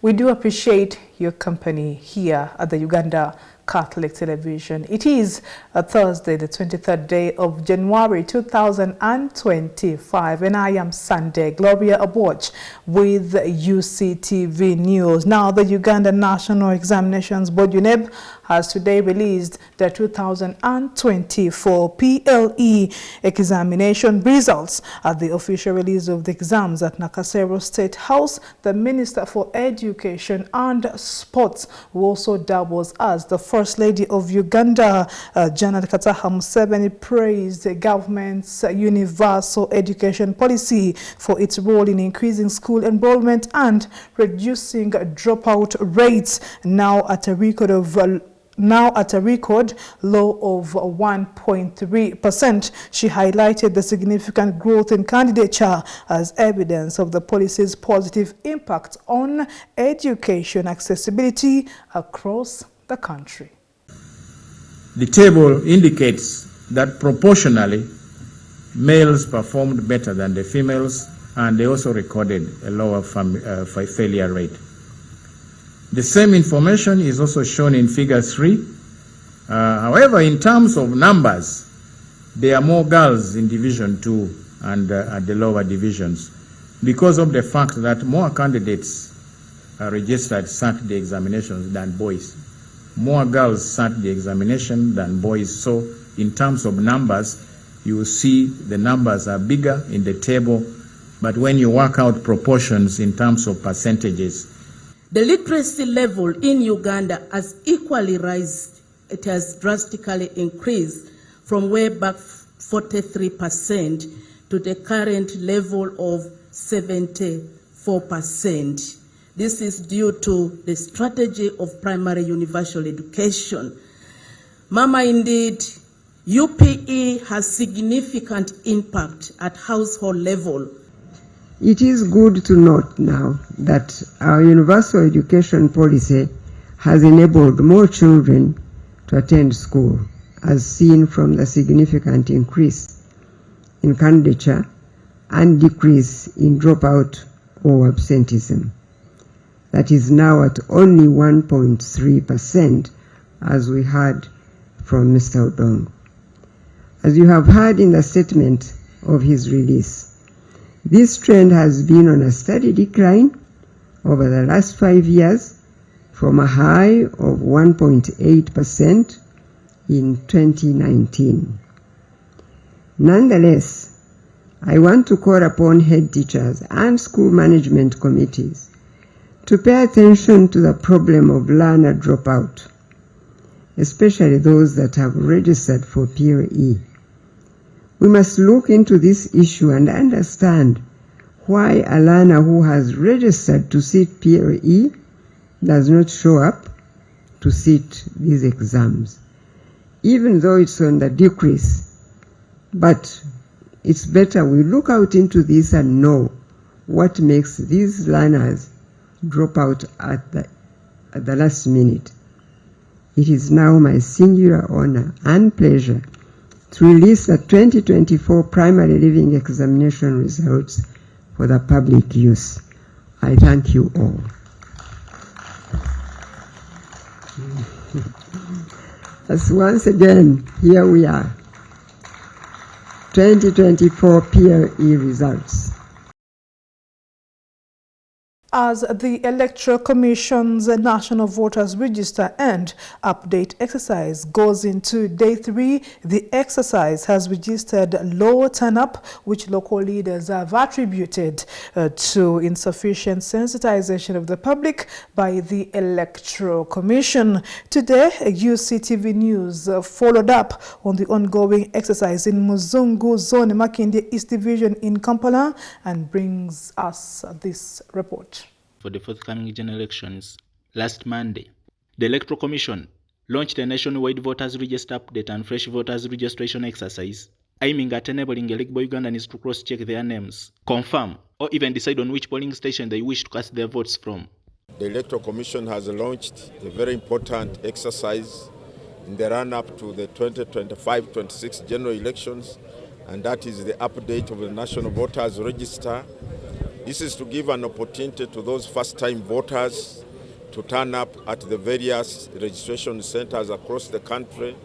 We do appreciate your company here at the Uganda Catholic Television. It is a Thursday, the 23rd day of January 2025, and I am Sunday Gloria Aboch with UCTV News. Now, the Uganda National Examinations Board UNEB has today released the 2024 PLE examination results. At the official release of the exams at Nakasero State House, the Minister for Education and Sports, who also doubles as the First Lady of Uganda, Janet Kataha Museveni, praised the government's universal education policy for its role in increasing school enrollment and reducing dropout rates, now at a record low of 1.3%. She highlighted the significant growth in candidature as evidence of the policy's positive impact on education accessibility across the country. The table indicates that proportionally, males performed better than the females, and they also recorded a lower failure rate. The same information is also shown in Figure 3. However, in terms of numbers, there are more girls in Division 2 and at the lower divisions because of the fact that more candidates are registered sat the examinations than boys. More girls sat the examination than boys. So in terms of numbers, you will see the numbers are bigger in the table, but when you work out proportions in terms of percentages, the literacy level in Uganda has equally risen. It has drastically increased from way back 43% to the current level of 74%. This is due to the strategy of primary universal education. Mama, indeed, UPE has significant impact at household level. It is good to note now that our universal education policy has enabled more children to attend school, as seen from the significant increase in candidature and decrease in dropout or absenteeism. That is now at only 1.3%, as we heard from Mr. Odong. As you have heard in the statement of his release, this trend has been on a steady decline over the last 5 years, from a high of 1.8% in 2019. Nonetheless, I want to call upon head teachers and school management committees to pay attention to the problem of learner dropout, especially those that have registered for PLE. We must look into this issue and understand why a learner who has registered to sit PLE does not show up to sit these exams, even though it's on the decrease. But it's better we look out into this and know what makes these learners drop out at the last minute. It is now my singular honor and pleasure to release the 2024 primary living examination results for the public use. I thank you all. As once again, here we are, 2024 PLE results. As the Electoral Commission's National Voters Register and Update exercise goes into day 3, the exercise has registered low turn-up, which local leaders have attributed to insufficient sensitization of the public by the Electoral Commission. Today, UCTV News followed up on the ongoing exercise in Muzungu Zone, Makindye East Division in Kampala, and brings us this report. For the forthcoming general elections, last Monday, the Electoral Commission launched a nationwide voters register update and fresh voters registration exercise, aiming at enabling eligible Ugandans to cross-check their names, confirm, or even decide on which polling station they wish to cast their votes from. The Electoral Commission has launched a very important exercise in the run-up to the 2025-26 general elections, and that is the update of the National Voters Register This is to give an opportunity to those first-time voters to turn up at the various registration centers across the country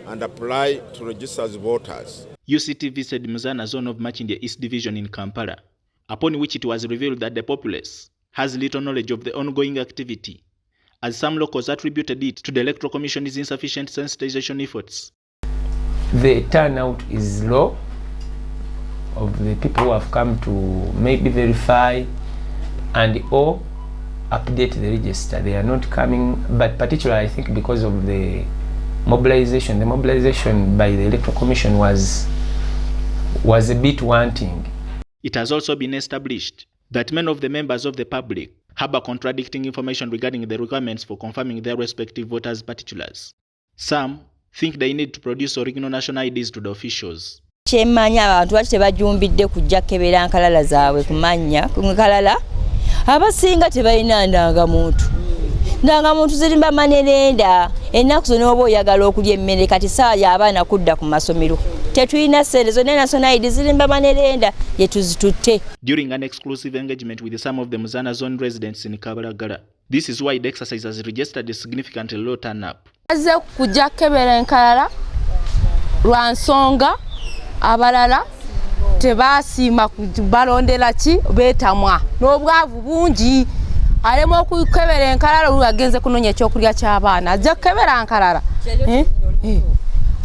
and apply to register as voters. UCT visited Muzana zone of Machindia East Division in Kampala, upon which it was revealed that the populace has little knowledge of the ongoing activity, as some locals attributed it to the Electoral Commission's insufficient sensitization efforts. The turnout is low of the people who have come to maybe verify and or update the register. They are not coming, but particularly I think because of the mobilization by the Electoral Commission was a bit wanting. It has also been established that many of the members of the public harbor contradicting information regarding the requirements for confirming their respective voters' particulars. Some think they need to produce original national IDs to the officials. Kyemanya abantu bati tebajumbidde kujja kebera nkalala zaabwe kumanya nkalala abasinga tebalina ndangamuntu zirimba manerenda ennaku zonna oba oyagala okulya emmere kati saa y'abaana kudda ku masomero tetulina ssente zonna national ID zirimba manerenda ye tuzitutte. During an exclusive engagement with some of the Muzana zone residents in Kabalagala, this is why the exercise has registered a significantly low turn-up. Aze kujja kebera nkalala lwa nsonga abalala tebasiima balondera ki beetamwa n'obwavu bungi alema okukebera enkalala lwagenze kunoonya ekyokulya ky'abaana ajja kukebera nkalala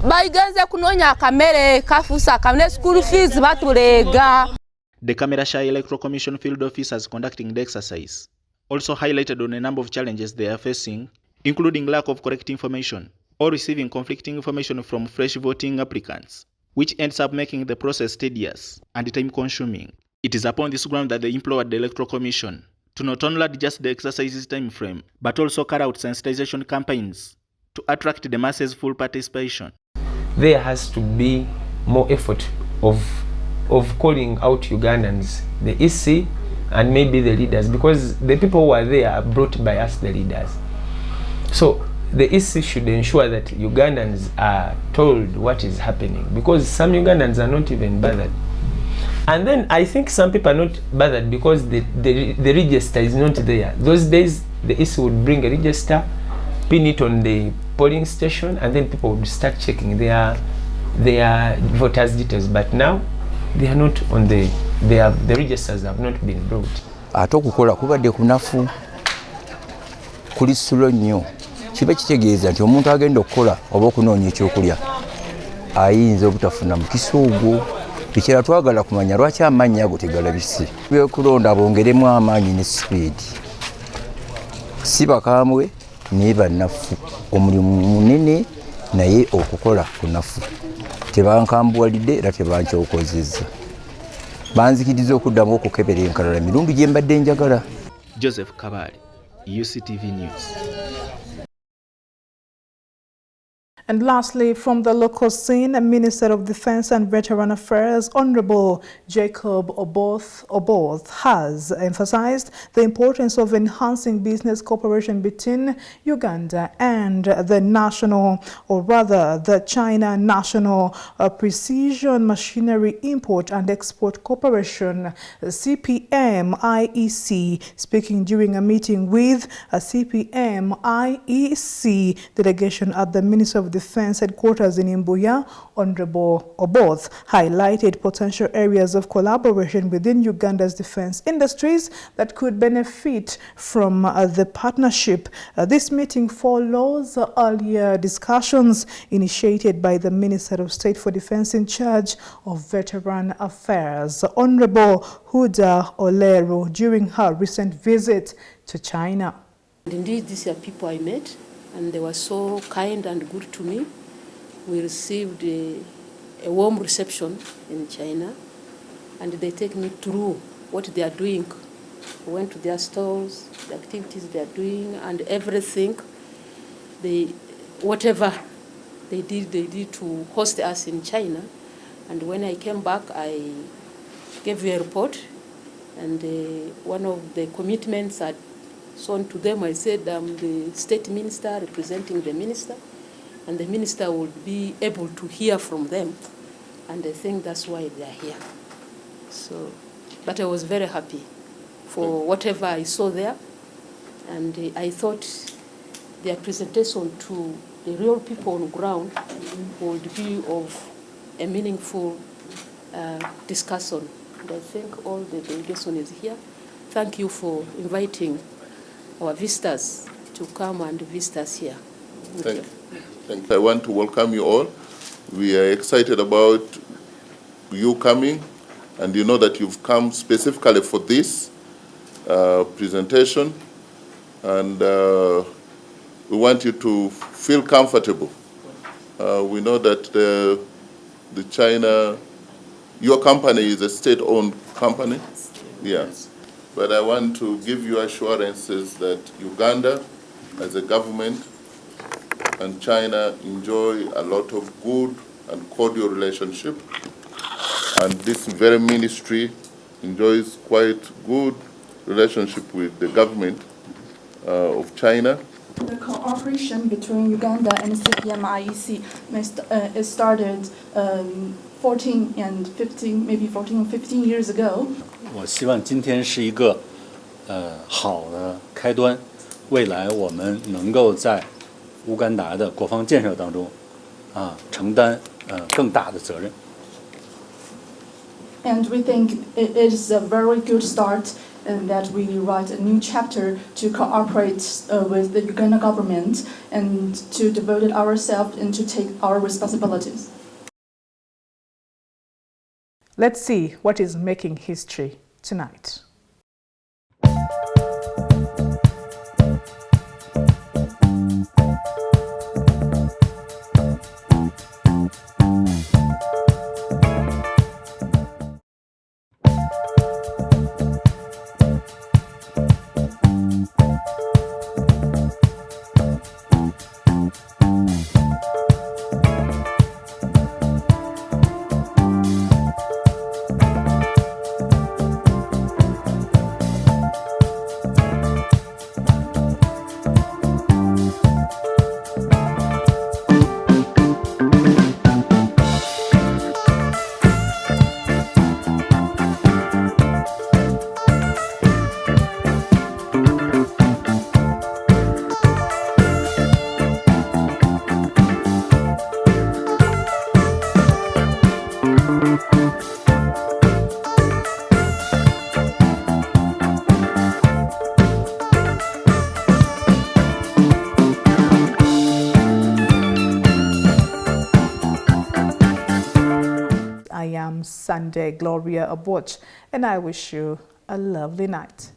bayigenze kunoonya akamere kafuusa akamere school fees batuleega. The Camera Shy Electoral Commission field officers conducting the exercise also highlighted on a number of challenges they are facing, including lack of correct information or receiving conflicting information from fresh voting applicants, which ends up making the process tedious and time-consuming. It is upon this ground that they implored the Electoral Commission to not only adjust the exercise's time frame, but also carry out sensitization campaigns to attract the masses' full participation. There has to be more effort of calling out Ugandans, the EC and maybe the leaders, because the people who are there are brought by us, the leaders. So the EC should ensure that Ugandans are told what is happening, because some Ugandans are not even bothered. And then I think some people are not bothered because the register is not there. Those days the EC would bring a register, pin it on the polling station, and then people would start checking their voters' details. But now they are not on the registers have not been brought. Atokukola kubadde kunafu kuli sulo nnyo. Kiba kitegeeza nti omuntu agenda okukola oba okunoonya ekyokulya ayinza obutafuna mu kisuugu. Bikira twagala kumanya lwaki amannya ago tegalabise. Byokulonda bongeremu amaanyi ne speed. Si bakambwe naye bannafu. Omulimu munene naye okukola kunafu. Tebankambuwalidde era tebankyokozezza. Banzikiriza okuddamu okukebera enkalala mirundi gye mbadde njagala. Joseph Kabale, UCTV News. And lastly, from the local scene, Minister of Defense and Veteran Affairs, Honorable Jacob Oboth has emphasized the importance of enhancing business cooperation between Uganda and the China National Precision Machinery Import and Export Corporation, CPM IEC, speaking during a meeting with a CPM IEC delegation at the Minister of Defense headquarters in Imbuya. Honorable Oboth highlighted potential areas of collaboration within Uganda's defense industries that could benefit from the partnership. This meeting follows earlier discussions initiated by the Minister of State for Defense in charge of Veteran Affairs, Honorable Huda Oleru, during her recent visit to China. Indeed, these are people I met, and they were so kind and good to me. We received a warm reception in China, and they take me through what they are doing. We went to their stores, the activities they are doing, and everything. Whatever they did to host us in China. And when I came back, I gave you a report, and one of the commitments I shown to them, I said I'm the state minister representing the minister, and the minister will be able to hear from them, and I think that's why they are here. So, but I was very happy for whatever I saw there. And I thought their presentation to the real people on the ground would be of a meaningful discussion. And I think all the delegation is here. Thank you for inviting our visitors to come and visit us here. Thank you. Thank you. I want to welcome you all. We are excited about you coming, and you know that you've come specifically for this presentation, and we want you to feel comfortable. We know that the China, your company is a state-owned company. Yes. But I want to give you assurances that Uganda, as a government, and China enjoy a lot of good and cordial relationship. And this very ministry enjoys quite good relationship with the government of China. The cooperation between Uganda and CPM-IEC started 14 and 15, maybe 14 or 15 years ago. 我希望今天是一个好的开端，未来我们能够在乌干达的国防建设当中承担更大的责任。And we think it is a very good start and that we write a new chapter to cooperate with the Uganda government and to devote ourselves and to take our responsibilities. Let's see what is making history tonight. I am Sunday Gloria Aboch, and I wish you a lovely night.